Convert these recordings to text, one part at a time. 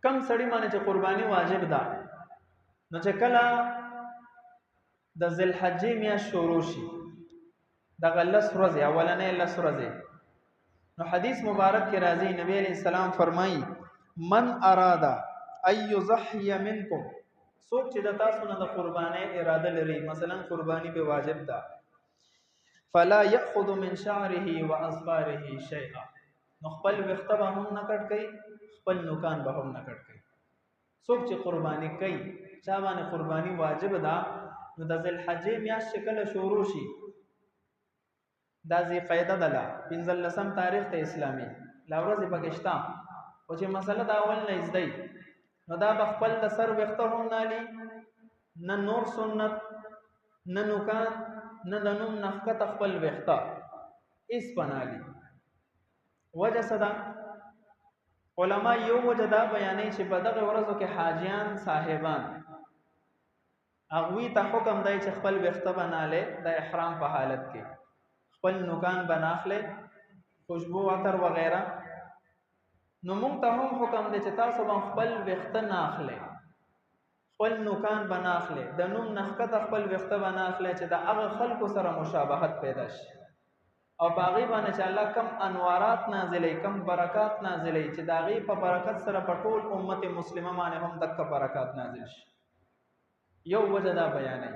کم سړی باندې چې قرباني واجب ده نو چې کله د ذل حجې میاشت شروع شي دغه لس ورځې اولنۍ لس ورځې نو حدیث مبارک کې راځي نبی علیہ السلام فرمایي من اراده ان یضحی منکم څوک چې د تاسو نه د قربانۍ اراده لري مثلا قرباني به واجب ده فلا یاخذ من شعره واظفاره شیئا نو خپل وخته به هم نه کټ کوي خپل نوکان به هم نه کټ کوي څوک چې قرباني کوي چا باندې قرباني واجب ده نو د ذل حجې میاشت کله شروع شي دا ذی قاعده ده 15 تاریخ ته اسلامي لا ورځ پاکستان او چې مسله دا اول نه زدي نو دا بخپل د سر وخته هم نالي نه نور سنت نه نوکان نه د نوم نخکت خپل وخته اس پنالي وجه صدا علما یو وجه دا بیانې چې په دغه ورځو کې حاجیان صاحبان اغوی ته حکم دی چې خپل وخته بناله د احرام په حالت کې خپل نوکان بناخله خوشبو عطر وغیرہ نو موږ ته هم حکم دی چې تاسو به خپل وخته ناخله خپل نوکان بناخله د نوم نخکت خپل وخته بناخله چې د هغه خلکو سره مشابهت پیدا شي او باغی باندې چې الله کم انوارات نازلې کم برکات نازلې چې داغي په برکت سره په ټول امت مسلمه باندې هم دغه برکات نازل شي یو وجه دا بیانې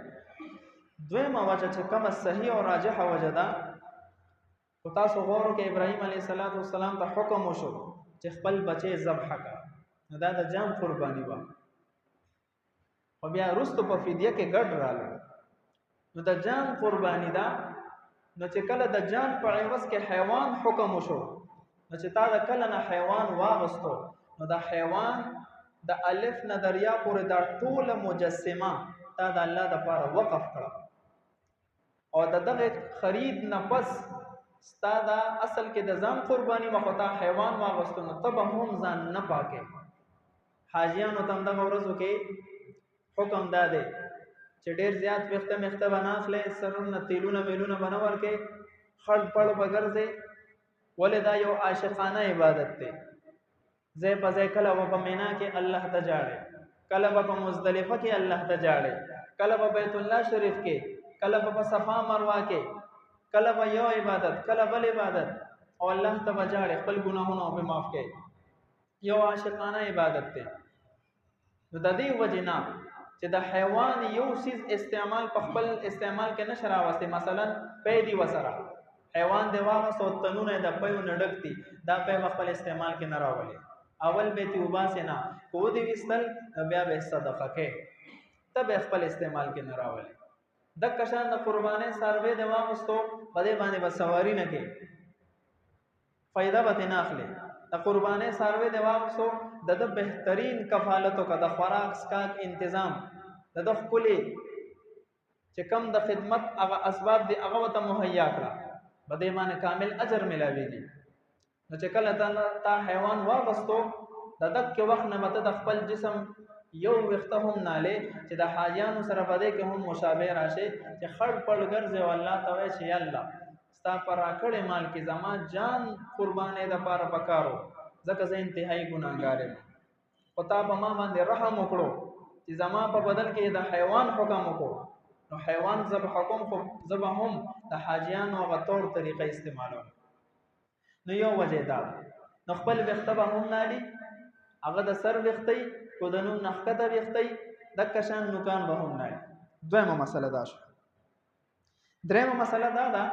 دویمه وجه چې کومه صحیح او راجحه وجه ده او تاسو غوړو کې ابراهیم علیه السلام ته حکم وشو چې خپل بچي ذبح کړه دا د جام قرباني و او بیا رستو په فدیه کې ګډ رااله نو د جام قرباني دا نو چې کله د جان په عوض کې حیوان حکم وشو نو چې تا د کله نه حیوان واغستو نو د حیوان د الف نه دریا پورې دا ټول مجسمه تا د الله د لپاره وقف کړه او دغه خرید نه پس ستا دا اصل کې د ځان قرباني مخوتا حیوان واغستو نو تب هم ځان نه پاکه حاجیانو تم دغه ورځو کې حکم داده چې ډیر زیات وخته مخته بناخله سرونه تیلونه میلونه بنور کې خړ پړ بغرځي ولدا یو عاشقانه عبادت دی زې په ځای کله په مینا کې الله ته جاړي کله په مزدلفه کې الله ته جاړي کله په بیت الله شریف کې کله په صفا مروه کې کله په یو عبادت کله بل عبادت او الله ته جاړي خپل ګناهونه په معاف کوي یو عاشقانه عبادت دی نو د دې وجنا چې د حیوان یو سیز استعمال په خپل استعمال کې نشه راوستي مثلا پیدي وسره حیوان دی واغسو تنونه د پيو نډکتی دا په خپل استعمال کې نه راولي اول به تی وباسه نه کو دی وستل بیا به صدقه کې تب خپل استعمال کې نه راولي د کشان د قربانې سروي دی واغستو په دې باندې بسواری نه کې فائدہ به نه اخلي د قربانې سروي دی واغستو د بهترین کفالت او د خوراک سکاک تنظیم د خپلې چې کم د خدمت هغه اسباب دی هغه ته مهیا کړه بده باندې کامل اجر ملاويږي نو چې کله تا حیوان واغستو د دک وخت نه مته د خپل جسم یو وخته هم ناله چې د حاجیانو سره بده کې هم مشابه راشي چې خړ پړ ګرځي او الله تعالی چې الله ستا پر راکړې مال کې زما جان قربانې د پاره پکارو ځکه زه انتهایی ګناهګار یم او تا په ما باندې رحم وکړو چې زما په بدل کې د حیوان حکم وکړو نو حیوان ذبح حکم خو ذبح هم د حاجیانو غتور طریقه استعمالو نو یو وجه دا نو خپل وخته به هم نالي هغه د سر وختي کو د نوم نخکته وختي د کشان نوکان به هم نالي دویمه مسله دا شو دریمه مسله دا ده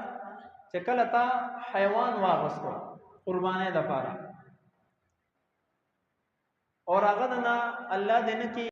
چې کله تا حیوان واغستو قربانې د پاره اور هغه نه الله دې نه کی